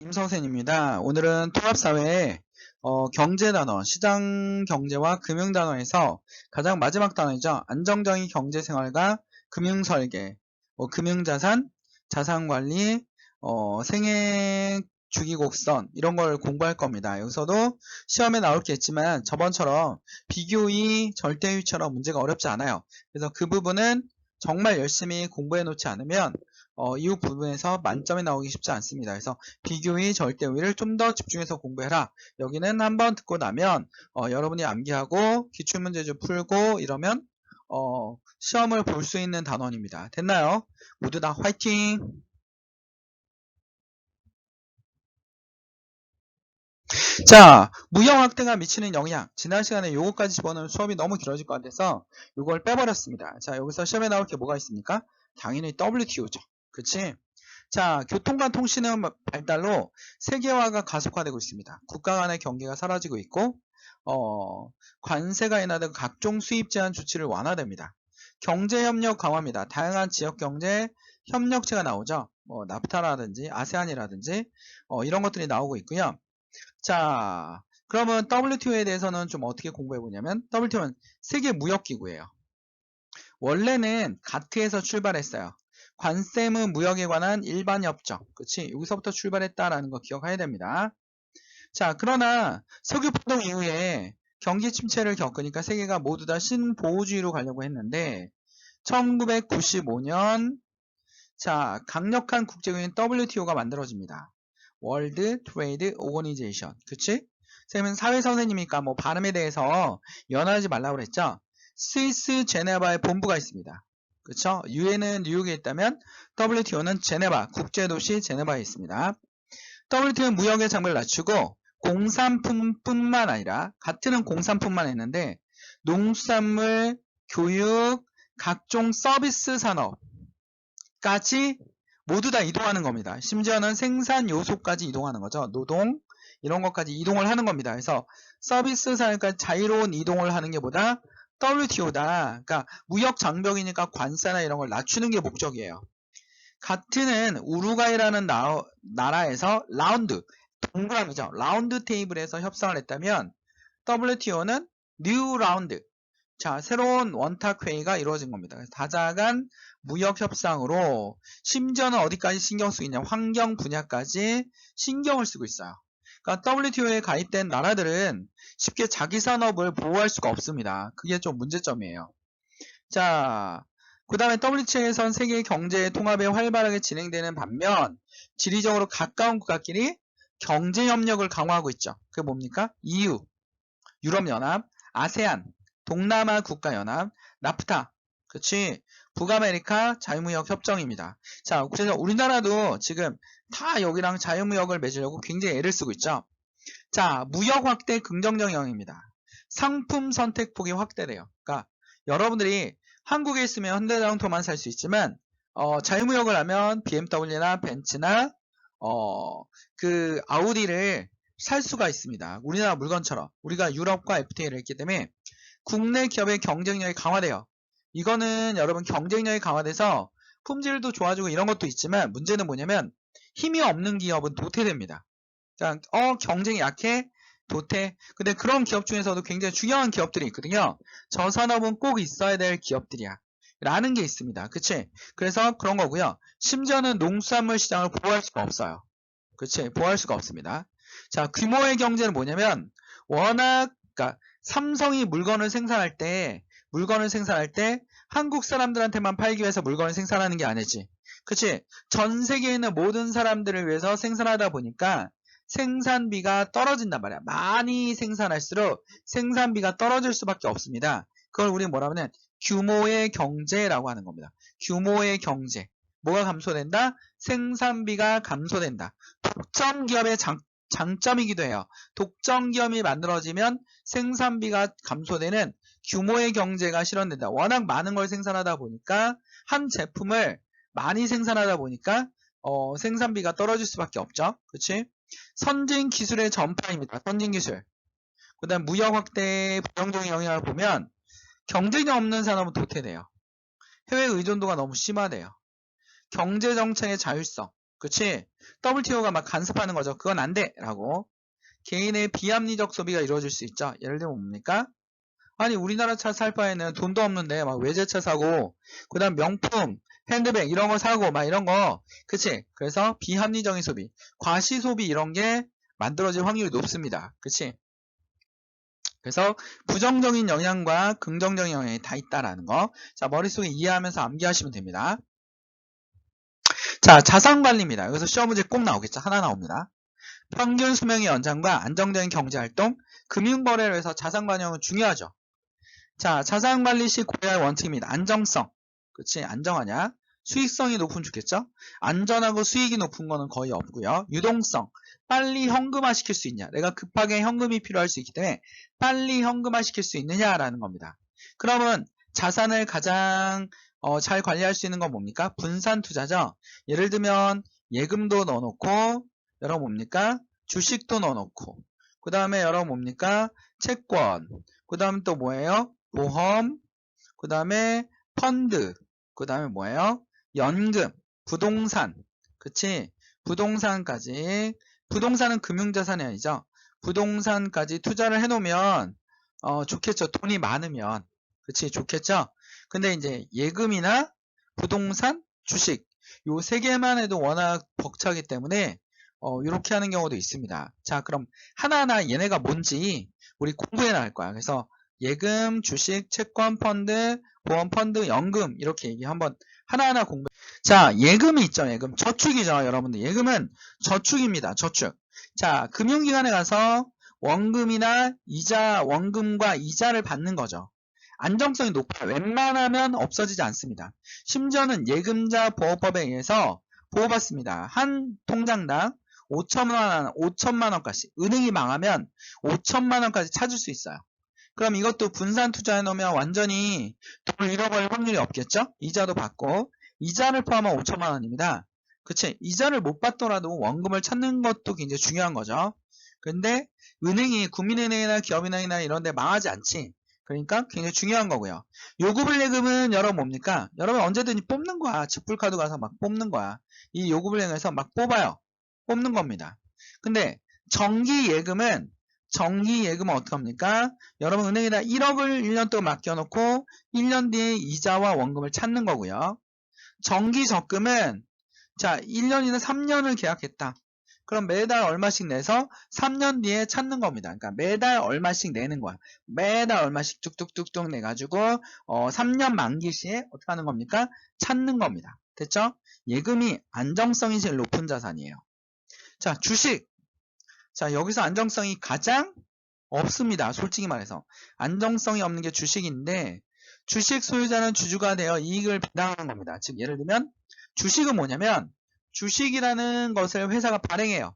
임성센입니다. 오늘은 통합사회의 경제 단원, 시장 경제와 금융 단원에서 가장 마지막 단원이죠. 안정적인 경제생활과 금융설계, 금융자산, 자산관리, 생애 주기곡선 이런 걸 공부할 겁니다. 여기서도 시험에 나올 게 있지만 저번처럼 비교의, 절대유처럼 문제가 어렵지 않아요. 그래서 그 부분은 정말 열심히 공부해 놓지 않으면 이후 부분에서 만점이 나오기 쉽지 않습니다. 그래서 비교의, 절대의를 좀 더 집중해서 공부해라. 여기는 한번 듣고 나면 여러분이 암기하고 기출문제집 풀고 이러면 시험을 볼 수 있는 단원입니다. 됐나요? 모두 다 화이팅! 자, 무역 확대가 미치는 영향. 지난 시간에 요거까지 집어넣으면 수업이 너무 길어질 것 같아서 요걸 빼버렸습니다. 자, 여기서 시험에 나올 게 뭐가 있습니까? 당연히 WTO죠. 그치? 자, 교통과 통신의 발달로 세계화가 가속화되고 있습니다. 국가 간의 경계가 사라지고 있고 관세가 인하되고 각종 수입 제한 조치를 완화됩니다. 경제협력 강화입니다. 다양한 지역경제 협력체가 나오죠. 뭐 나프타라든지 아세안이라든지 이런 것들이 나오고 있고요. 자, 그러면 WTO에 대해서는 좀 어떻게 공부해 보냐면 WTO는 세계무역기구예요. 원래는 가트에서 출발했어요. 관세무 무역에 관한 일반 협정. 그치? 여기서부터 출발했다라는 거 기억해야 됩니다. 자, 그러나 석유폭동 이후에 경기 침체를 겪으니까 세계가 모두 다 신보호주의로 가려고 했는데 1995년 자, 강력한 국제기구인 WTO가 만들어집니다. 월드 트레이드 오거니제이션. 그치? 선생님은 사회 선생님이니까 뭐 발음에 대해서 연하지 말라고 그랬죠? 스위스 제네바에 본부가 있습니다. 그쵸? 유엔은 뉴욕에 있다면 WTO는 제네바, 국제도시 제네바에 있습니다. WTO는 무역의 장벽을 낮추고 공산품뿐만 아니라 같은 공산품만 했는데 농수산물, 교육, 각종 서비스 산업까지 모두 다 이동하는 겁니다. 심지어는 생산 요소까지 이동하는 거죠. 노동 이런 것까지 이동을 하는 겁니다. 그래서 서비스 산업까지 자유로운 이동을 하는 게 보다 WTO다. 그러니까 무역 장벽이니까 관세나 이런 걸 낮추는 게 목적이에요. 같은 우루과이라는 나라에서 라운드, 동그라미죠. 라운드 테이블에서 협상을 했다면 WTO는 뉴 라운드, 자, 새로운 원탁회의가 이루어진 겁니다. 다자간 무역협상으로 심지어는 어디까지 신경 쓰고 있냐, 환경 분야까지 신경을 쓰고 있어요. 그러니까 WTO에 가입된 나라들은 쉽게 자기 산업을 보호할 수가 없습니다. 그게 좀 문제점이에요. 자, 그 다음에 WTO에선 세계 경제 통합에 활발하게 진행되는 반면 지리적으로 가까운 국가끼리 경제 협력을 강화하고 있죠. 그게 뭡니까? EU, 유럽연합, 아세안, 동남아 국가연합, 나프타, 그치? 북아메리카 자유무역 협정입니다. 자, 그래서 우리나라도 지금 다 여기랑 자유무역을 맺으려고 굉장히 애를 쓰고 있죠. 자, 무역 확대 긍정적 영향입니다. 상품 선택폭이 확대돼요. 그러니까 여러분들이 한국에 있으면 현대자동차만 살 수 있지만 자유무역을 하면 BMW나 벤츠나 그 아우디를 살 수가 있습니다. 우리나라 물건처럼 우리가 유럽과 FTA를 했기 때문에 국내 기업의 경쟁력이 강화돼요. 이거는 여러분 경쟁력이 강화돼서 품질도 좋아지고 이런 것도 있지만 문제는 뭐냐면 힘이 없는 기업은 도태됩니다. 그러니까 경쟁이 약해 도태. 근데 그런 기업 중에서도 굉장히 중요한 기업들이 있거든요. 저 산업은 꼭 있어야 될 기업들이야 라는 게 있습니다. 그치? 그래서 그런 거고요. 심지어는 농수산물 시장을 보호할 수가 없어요. 그치? 보호할 수가 없습니다. 자, 규모의 경제는 뭐냐면 워낙 그러니까 삼성이 물건을 생산할 때 한국 사람들한테만 팔기 위해서 물건을 생산하는 게 아니지. 그치? 전 세계에 있는 모든 사람들을 위해서 생산하다 보니까 생산비가 떨어진단 말이야. 많이 생산할수록 생산비가 떨어질 수밖에 없습니다. 그걸 우리 뭐라 하면 규모의 경제라고 하는 겁니다. 규모의 경제. 뭐가 감소된다? 생산비가 감소된다. 독점 기업의 장점이기도 해요. 독점 기업이 만들어지면 생산비가 감소되는 규모의 경제가 실현된다. 워낙 많은 걸 생산하다 보니까 한 제품을 많이 생산하다 보니까 생산비가 떨어질 수밖에 없죠. 그치? 선진 기술의 전파입니다. 선진 기술. 그 다음 무역 확대의 부정적인 영향을 보면 경쟁력 없는 산업은 도태돼요. 해외 의존도가 너무 심하대요. 경제정책의 자율성. 그치? WTO가 막 간섭하는 거죠. 그건 안 돼! 라고. 개인의 비합리적 소비가 이루어질 수 있죠. 예를 들면 뭡니까? 아니, 우리나라 차 살 바에는 돈도 없는데 막 외제차 사고, 그 다음 명품, 핸드백 이런 거 사고 막 이런 거. 그치? 그래서 비합리적인 소비, 과시 소비 이런 게 만들어질 확률이 높습니다. 그치? 그래서 부정적인 영향과 긍정적인 영향이 다 있다라는 거. 자, 머릿속에 이해하면서 암기하시면 됩니다. 자, 자산관리입니다. 여기서 시험 문제 꼭 나오겠죠. 하나 나옵니다. 평균 수명의 연장과 안정적인 경제활동, 금융거래를 해서 자산관리는 중요하죠. 자, 자산관리 시 고려할 원칙입니다. 안정성. 그치? 안정하냐? 수익성이 높으면 좋겠죠? 안전하고 수익이 높은 거는 거의 없고요. 유동성. 빨리 현금화 시킬 수 있냐? 내가 급하게 현금이 필요할 수 있기 때문에 빨리 현금화 시킬 수 있느냐라는 겁니다. 그러면 자산을 가장 잘 관리할 수 있는 건 뭡니까? 분산 투자죠. 예를 들면 예금도 넣어놓고, 여러분 뭡니까? 주식도 넣어놓고, 그 다음에 여러분 뭡니까? 채권, 그 다음 또 뭐예요? 보험, 그 다음에 펀드, 그 다음에 뭐예요? 연금, 부동산, 그치? 부동산까지, 부동산은 금융자산이 아니죠. 부동산까지 투자를 해놓으면 좋겠죠. 돈이 많으면, 그치? 좋겠죠. 근데 이제 예금이나 부동산, 주식 요 세 개만 해도 워낙 벅차기 때문에 이렇게 하는 경우도 있습니다. 자, 그럼 하나하나 얘네가 뭔지 우리 공부해 나갈 거야. 그래서 예금, 주식, 채권, 펀드, 보험, 펀드, 연금 이렇게 얘기 한번 하나하나 공부. 자, 예금이 있죠. 예금 저축이죠. 여러분들 예금은 저축입니다. 저축. 자, 금융기관에 가서 원금이나 이자, 원금과 이자를 받는 거죠. 안정성이 높아요. 웬만하면 없어지지 않습니다. 심지어는 예금자 보호법에 의해서 보호받습니다. 한 통장당 5천만 원까지. 은행이 망하면 5천만 원까지 찾을 수 있어요. 그럼 이것도 분산 투자해 놓으면 완전히 돈을 잃어버릴 확률이 없겠죠? 이자도 받고, 이자를 포함한 5천만 원입니다. 그치? 이자를 못 받더라도 원금을 찾는 것도 굉장히 중요한 거죠. 근데 은행이 국민은행이나 기업은행이나 이런 데 망하지 않지. 그러니까 굉장히 중요한 거고요. 요구불예금은 여러분 뭡니까? 여러분 언제든지 뽑는 거야. 직불카드 가서 막 뽑는 거야. 이 요구불예금에서 막 뽑아요. 뽑는 겁니다. 근데 정기예금은 어떻게 합니까? 여러분 은행에다 1억을 1년 동안 맡겨놓고 1년 뒤에 이자와 원금을 찾는 거고요. 정기적금은 자 1년이나 3년을 계약했다. 그럼 매달 얼마씩 내서 3년 뒤에 찾는 겁니다. 그러니까 매달 얼마씩 내는 거야. 매달 얼마씩 뚝뚝뚝뚝 내가지고 3년 만기 시에 어떻게 하는 겁니까? 찾는 겁니다. 됐죠? 예금이 안정성이 제일 높은 자산이에요. 자, 주식. 자, 여기서 안정성이 가장 없습니다. 솔직히 말해서. 안정성이 없는 게 주식인데 주식 소유자는 주주가 되어 이익을 배당하는 겁니다. 즉 예를 들면 주식은 뭐냐면 주식이라는 것을 회사가 발행해요.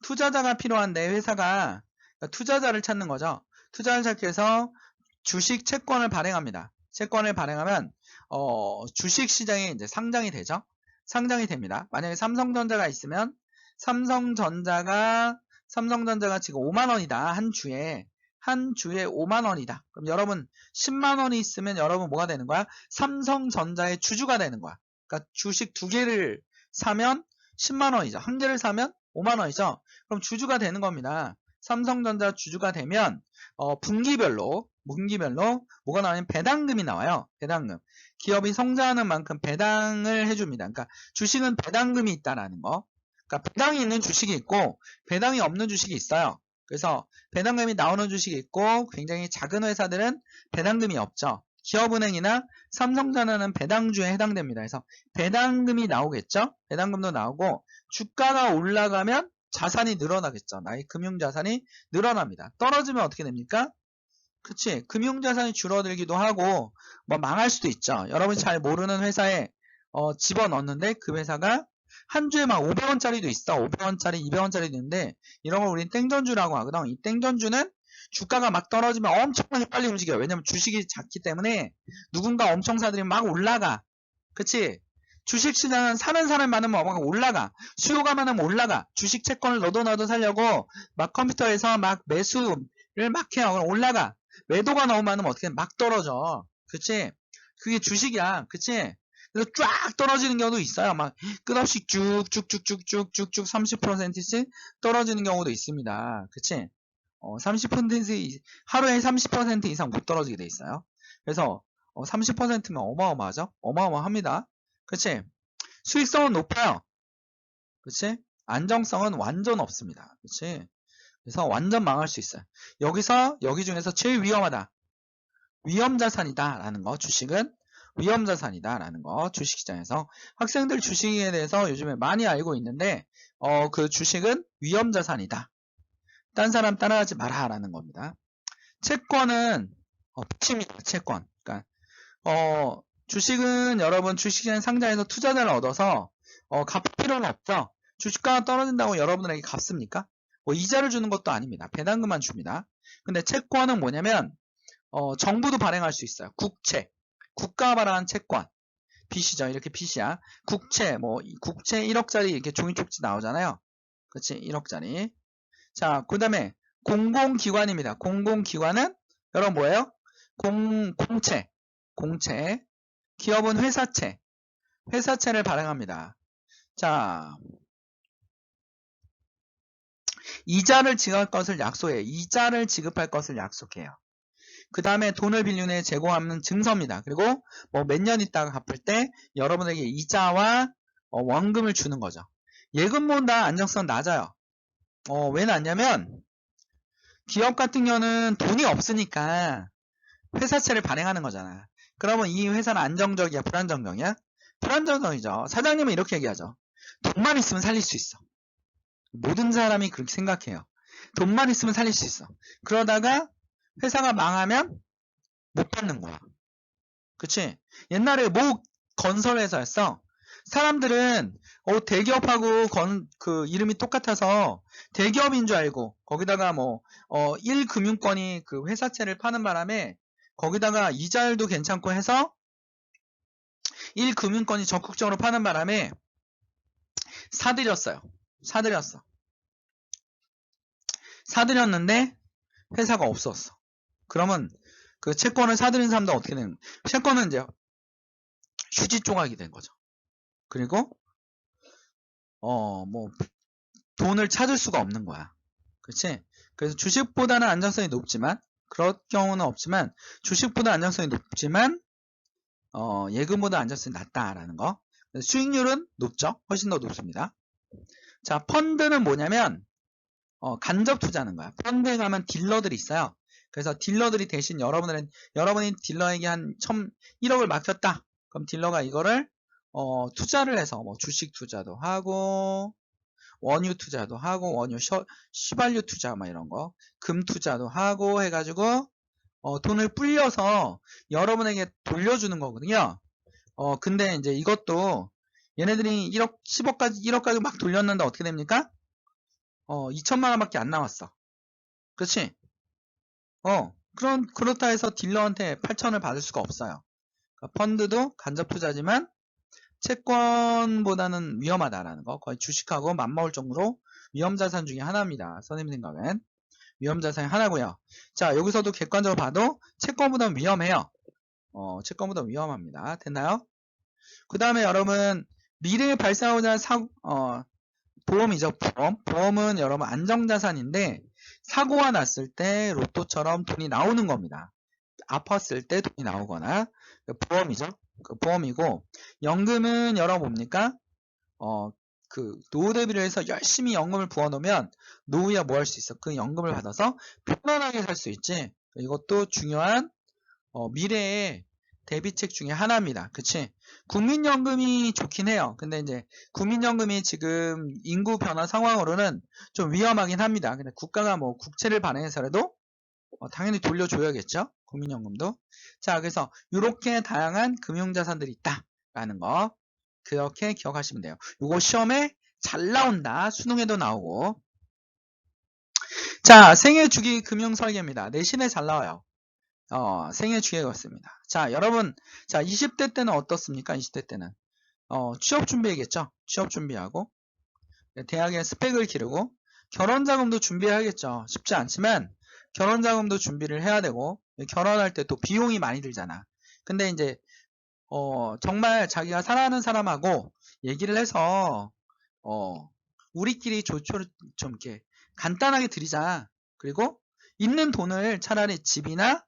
투자자가 필요한데 회사가 투자자를 찾는 거죠. 투자를 찾기 위해서 주식 채권을 발행합니다. 채권을 발행하면 주식 시장에 이제 상장이 되죠. 상장이 됩니다. 만약에 삼성전자가 있으면 삼성전자가 지금 5만 원이다. 한 주에 5만 원이다. 그럼 여러분 10만 원이 있으면 여러분 뭐가 되는 거야? 삼성전자의 주주가 되는 거야. 그러니까 주식 두 개를 사면 10만 원이죠. 한 개를 사면 5만 원이죠. 그럼 주주가 되는 겁니다. 삼성전자 주주가 되면 분기별로 뭐가 나오냐면 배당금이 나와요. 배당금. 기업이 성장하는 만큼 배당을 해줍니다. 그러니까 주식은 배당금이 있다라는 거. 그러니까 배당이 있는 주식이 있고 배당이 없는 주식이 있어요. 그래서 배당금이 나오는 주식이 있고 굉장히 작은 회사들은 배당금이 없죠. 기업은행이나 삼성전자는 배당주에 해당됩니다. 그래서 배당금이 나오겠죠. 배당금도 나오고 주가가 올라가면 자산이 늘어나겠죠. 나의 금융자산이 늘어납니다. 떨어지면 어떻게 됩니까? 그치? 금융자산이 줄어들기도 하고 뭐 망할 수도 있죠. 여러분이 잘 모르는 회사에 집어넣었는데 그 회사가 한 주에 막 500원짜리도 있어. 500원짜리, 200원짜리도 있는데 이런 걸 우리는 땡전주라고 하거든. 이 땡전주는 주가가 막 떨어지면 엄청나게 빨리 움직여요. 왜냐면 주식이 작기 때문에 누군가 엄청 사들이면 막 올라가. 그치? 주식시장은 사는 사람 많으면 막 올라가. 수요가 많으면 올라가. 주식 채권을 너도 살려고 막 컴퓨터에서 막 매수를 막 해요. 그럼 올라가. 매도가 너무 많으면 어떻게 막 떨어져. 그치? 그게 주식이야. 그치? 그래서 쫙 떨어지는 경우도 있어요. 막 끝없이 쭉쭉쭉쭉쭉쭉쭉 30%씩 떨어지는 경우도 있습니다. 그치? 30% 하루에 30% 이상 못 떨어지게 돼 있어요. 그래서 30%면 어마어마하죠? 어마어마합니다. 그치? 수익성은 높아요. 그치? 안정성은 완전 없습니다. 그치? 그래서 완전 망할 수 있어요. 여기 중에서 제일 위험하다. 위험자산이다 라는 거. 주식은 위험자산이다 라는 거. 주식시장에서 학생들 주식에 대해서 요즘에 많이 알고 있는데 그 주식은 위험자산이다. 딴 사람 따라하지 마라 라는 겁니다. 채권은 부침입니다. 채권. 그러니까 주식은 여러분 주식시장 상장에서 투자자를 얻어서 갚을 필요는 없죠. 주식가가 떨어진다고 여러분들에게 갚습니까? 뭐 이자를 주는 것도 아닙니다. 배당금만 줍니다. 근데 채권은 뭐냐면 정부도 발행할 수 있어요. 국채, 국가가 발행한 채권, 빚이죠. 이렇게 빚이야. 국채, 뭐 국채 1억짜리 이렇게 종이 쪽지 나오잖아요. 그렇지? 1억짜리. 자, 그 다음에 공공기관입니다. 공공기관은 여러분 뭐예요? 공채, 공채. 기업은 회사채, 회사채를 발행합니다. 자, 이자를 지급할 것을 약속해요. 이자를 지급할 것을 약속해요. 그 다음에 돈을 빌린 후에 제공하는 증서입니다. 그리고 뭐 몇 년 있다가 갚을 때 여러분에게 이자와 원금을 주는 거죠. 예금보다 안정성 낮아요. 왜 낮냐면 기업 같은 경우는 돈이 없으니까 회사채를 발행하는 거잖아. 그러면 이 회사는 안정적이야, 불안정적이야? 불안정적이죠. 사장님은 이렇게 얘기하죠. 돈만 있으면 살릴 수 있어. 모든 사람이 그렇게 생각해요. 돈만 있으면 살릴 수 있어. 그러다가 회사가 망하면 못 받는 거야. 그치? 옛날에 뭐 건설회사였어. 사람들은 대기업하고 그 이름이 똑같아서 대기업인 줄 알고 거기다가 뭐 1금융권이 그 회사채를 파는 바람에 거기다가 이자율도 괜찮고 해서 1금융권이 적극적으로 파는 바람에 사들였어요. 사들였는데 회사가 없었어. 그러면 그 채권을 사들인 사람도 어떻게 되는 거야? 채권은 이제 휴지 조각이 된 거죠. 그리고 뭐 돈을 찾을 수가 없는 거야. 그렇지? 그래서 주식보다는 안정성이 높지만 그런 경우는 없지만 주식보다 안정성이 높지만 예금보다 안정성이 낮다라는 거. 수익률은 높죠. 훨씬 더 높습니다. 자, 펀드는 뭐냐면 간접 투자하는 거야. 펀드에 가면 딜러들이 있어요. 그래서 딜러들이 대신 여러분이 딜러에게 한 1억을 맡겼다. 그럼 딜러가 이거를 투자를 해서 뭐 주식 투자도 하고 원유 투자도 하고 원유 휘발유 투자 막 이런 거 금 투자도 하고 해가지고 돈을 불려서 여러분에게 돌려주는 거거든요. 근데 이제 이것도 얘네들이 1억 10억까지 1억까지 막 돌렸는데 어떻게 됩니까? 2천만 원밖에 안 나왔어. 그렇지? 그렇다 해서 딜러한테 8천을 받을 수가 없어요. 그러니까 펀드도 간접 투자지만 채권보다는 위험하다라는 거. 거의 주식하고 맞먹을 정도로 위험자산 중에 하나입니다. 선생님 생각엔. 위험자산이 하나고요. 자, 여기서도 객관적으로 봐도 채권보다는 위험해요. 채권보다 위험합니다. 됐나요? 그 다음에 여러분 미래에 발생하고자 하는 보험이죠. 보험은 여러분 안정자산인데 사고가 났을 때 로또처럼 돈이 나오는 겁니다. 아팠을 때 돈이 나오거나 보험이죠. 그 보험이고 연금은 여러분 뭡니까? 그 노후 대비를 해서 열심히 연금을 부어놓으면 노후에 뭐 할 수 있어? 그 연금을 받아서 편안하게 살 수 있지. 이것도 중요한 미래의 대비책 중에 하나입니다. 그치? 국민연금이 좋긴 해요. 근데 이제 국민연금이 지금 인구 변화 상황으로는 좀 위험하긴 합니다. 근데 국가가 뭐 국채를 발행해서라도 당연히 돌려줘야겠죠? 국민연금도. 자, 그래서 이렇게 다양한 금융자산들이 있다라는 거 그렇게 기억하시면 돼요. 이거 시험에 잘 나온다. 수능에도 나오고. 자, 생애주기 금융설계입니다. 내신에 잘 나와요. 생애주기가 있습니다. 자, 여러분, 자, 20대 때는 어떻습니까? 20대 때는 취업 준비하겠죠? 취업 준비하고 대학에 스펙을 기르고 결혼자금도 준비해야겠죠. 쉽지 않지만 결혼자금도 준비를 해야 되고 결혼할 때 또 비용이 많이 들잖아. 근데 이제 정말 자기가 사랑하는 사람하고 얘기를 해서 우리끼리 좀 이렇게 간단하게 드리자. 그리고 있는 돈을 차라리 집이나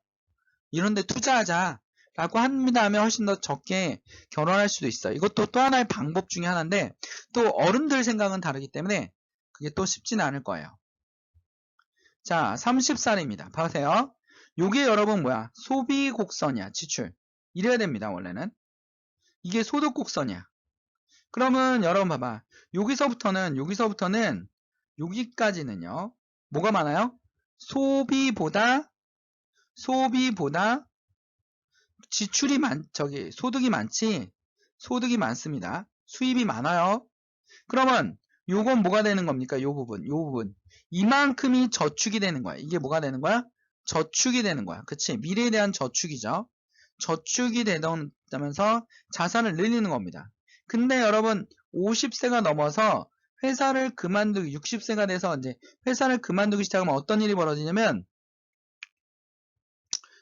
이런 데 투자하자 라고 합니다 하면 훨씬 더 적게 결혼할 수도 있어요. 이것도 또 하나의 방법 중에 하나인데 또 어른들 생각은 다르기 때문에 그게 또 쉽지는 않을 거예요. 자, 30살입니다. 봐세요. 요게 여러분 뭐야? 소비 곡선이야. 지출. 이래야 됩니다. 원래는. 이게 소득 곡선이야. 그러면 여러분 봐봐. 여기서부터는 여기까지는요. 뭐가 많아요? 소비보다 소득이 많지. 소득이 많습니다. 수입이 많아요. 그러면 요건 뭐가 되는 겁니까? 요 부분. 이만큼이 저축이 되는 거야. 이게 뭐가 되는 거야? 저축이 되는 거야. 그치? 미래에 대한 저축이죠. 저축이 되면서 자산을 늘리는 겁니다. 근데 여러분 50세가 넘어서 회사를 그만두기 60세가 돼서 이제 회사를 그만두기 시작하면 어떤 일이 벌어지냐면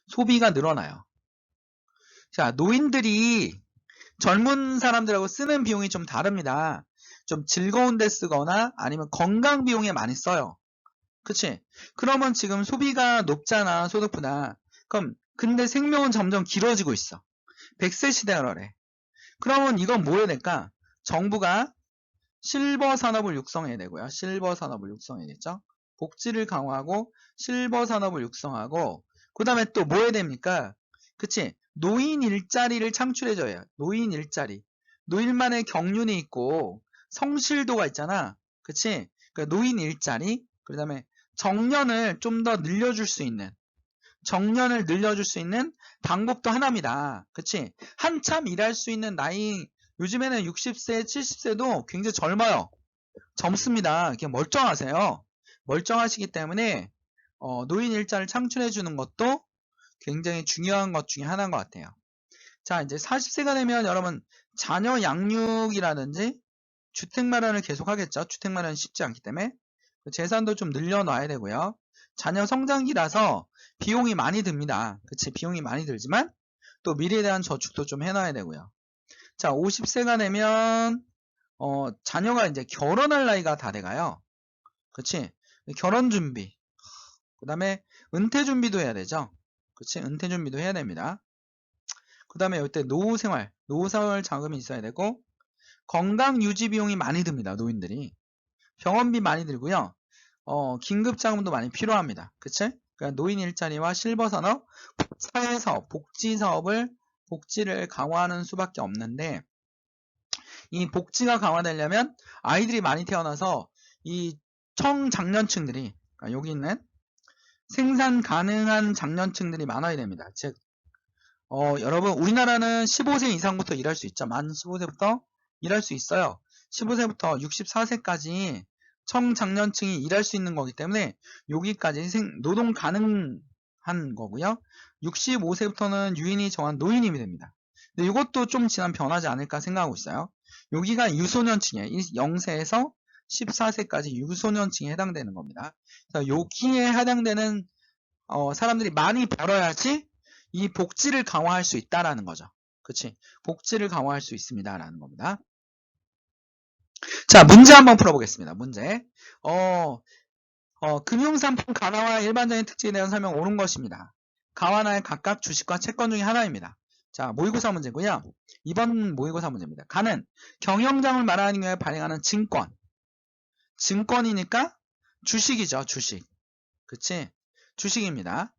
소비가 늘어나요. 자, 노인들이 젊은 사람들하고 쓰는 비용이 좀 다릅니다. 좀 즐거운 데 쓰거나 아니면 건강 비용에 많이 써요. 그치? 그러면 지금 소비가 높잖아, 소득보다. 그럼 근데 생명은 점점 길어지고 있어. 100세 시대라래. 그러면 이건 뭐 해야 될까? 정부가 실버 산업을 육성해야 되고요. 실버 산업을 육성해야겠죠? 복지를 강화하고 실버 산업을 육성하고 그 다음에 또 뭐 해야 됩니까? 그치? 노인 일자리를 창출해줘야 해요. 노인 일자리. 노인만의 경륜이 있고 성실도가 있잖아. 그치? 그러니까 노인 일자리 그 다음에 정년을 좀 더 늘려줄 수 있는 방법도 하나입니다. 그치? 한참 일할 수 있는 나이 요즘에는 60세, 70세도 굉장히 젊어요. 젊습니다. 그냥 멀쩡하세요. 멀쩡하시기 때문에 노인 일자를 창출해 주는 것도 굉장히 중요한 것 중에 하나인 것 같아요. 자, 이제 40세가 되면 여러분 자녀 양육이라든지 주택 마련을 계속 하겠죠. 주택 마련은 쉽지 않기 때문에 재산도 좀 늘려놔야 되고요. 자녀 성장기라서 비용이 많이 듭니다. 그치? 비용이 많이 들지만 또 미래에 대한 저축도 좀 해놔야 되고요. 자, 50세가 되면 자녀가 이제 결혼할 나이가 다 돼가요. 그치? 결혼 준비. 그 다음에 은퇴 준비도 해야 되죠. 그치? 은퇴 준비도 해야 됩니다. 그 다음에 이때 노후생활 자금이 있어야 되고 건강 유지 비용이 많이 듭니다. 노인들이. 병원비 많이 들고요. 긴급 자금도 많이 필요합니다. 그치? 그러니까 노인 일자리와 실버 산업, 사회사업, 복지를 강화하는 수밖에 없는데 이 복지가 강화되려면 아이들이 많이 태어나서 이 청장년층들이 그러니까 여기 있는 생산 가능한 장년층들이 많아야 됩니다. 즉 여러분 우리나라는 15세 이상부터 일할 수 있죠. 만 15세부터 일할 수 있어요. 15세부터 64세까지 청장년층이 일할 수 있는 거기 때문에 여기까지 노동 가능한 거고요. 65세부터는 유인이 정한 노인이 됩니다. 근데 이것도 좀 지나면 변하지 않을까 생각하고 있어요. 여기가 유소년층이에요. 0세에서 14세까지 유소년층에 해당되는 겁니다. 그래서 여기에 해당되는 사람들이 많이 벌어야지 이 복지를 강화할 수 있다라는 거죠. 그치? 복지를 강화할 수 있습니다라는 겁니다. 자, 문제 한번 풀어보겠습니다. 문제. 금융상품 가와의 일반적인 특징에 대한 설명 옳은 것입니다. 가와나의 각각 주식과 채권 중에 하나입니다. 자, 모의고사 문제고요. 이번 모의고사 문제입니다. 가는 경영장을 말하는 경우에 발행하는 증권이니까 주식이죠. 주식. 그치? 주식입니다.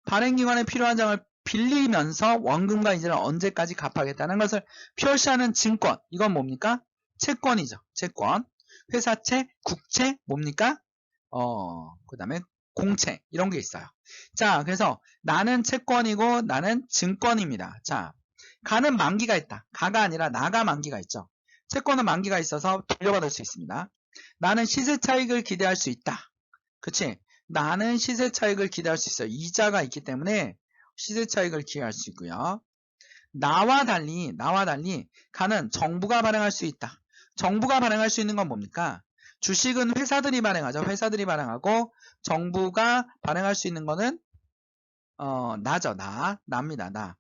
발행기관에 필요한 장을 빌리면서 원금과 이자를 언제까지 갚아야겠다는 것을 표시하는 증권. 이건 뭡니까? 채권이죠. 채권. 회사채, 국채, 뭡니까? 그 다음에 공채. 이런 게 있어요. 자, 그래서 나는 채권이고 나는 증권입니다. 자, 가는 만기가 있다. 가가 아니라 나가 만기가 있죠. 채권은 만기가 있어서 돌려받을 수 있습니다. 나는 시세 차익을 기대할 수 있다. 그치? 나는 시세 차익을 기대할 수 있어요. 이자가 있기 때문에 시세 차익을 기대할 수 있고요. 나와 달리 가는 정부가 발행할 수 있다. 정부가 발행할 수 있는 건 뭡니까? 주식은 회사들이 발행하죠. 회사들이 발행하고 정부가 발행할 수 있는 거는 나죠. 나입니다. 나.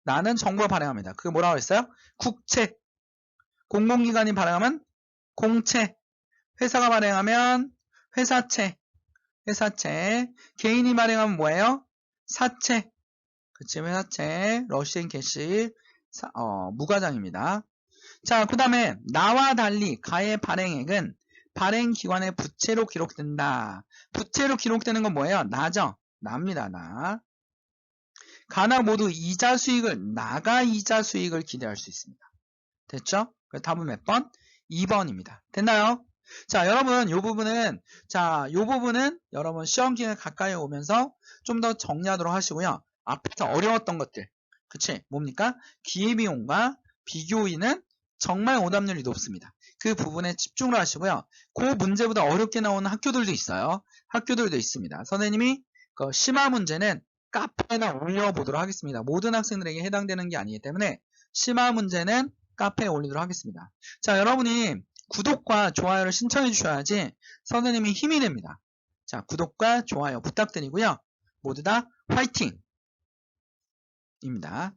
나는 정부가 발행합니다. 그게 뭐라고 했어요? 국채. 공공기관이 발행하면 공채. 회사가 발행하면 회사채. 회사채. 개인이 발행하면 뭐예요? 사채. 그치, 회사채. 러시앤 캐시. 무과장입니다. 자, 그 다음에 나와 달리 가의 발행액은 발행기관의 부채로 기록된다. 부채로 기록되는 건 뭐예요? 나죠? 나입니다. 나. 가나 모두 이자 수익을 나가 이자 수익을 기대할 수 있습니다. 됐죠? 그래서 답은 몇 번? 2번입니다. 됐나요? 자, 여러분 요 부분은 여러분 시험 기간 가까이 오면서 좀 더 정리하도록 하시고요. 앞에서 어려웠던 것들. 그치? 뭡니까? 기회비용과 비교인은 정말 오답률이 높습니다. 그 부분에 집중을 하시고요. 그 문제보다 어렵게 나오는 학교들도 있어요. 학교들도 있습니다. 선생님이 그 심화 문제는 카페에다 올려보도록 하겠습니다. 모든 학생들에게 해당되는 게 아니기 때문에 심화 문제는 카페에 올리도록 하겠습니다. 자, 여러분이 구독과 좋아요를 신청해 주셔야지 선생님이 힘이 됩니다. 자, 구독과 좋아요 부탁드리고요. 모두 다 화이팅! 입니다.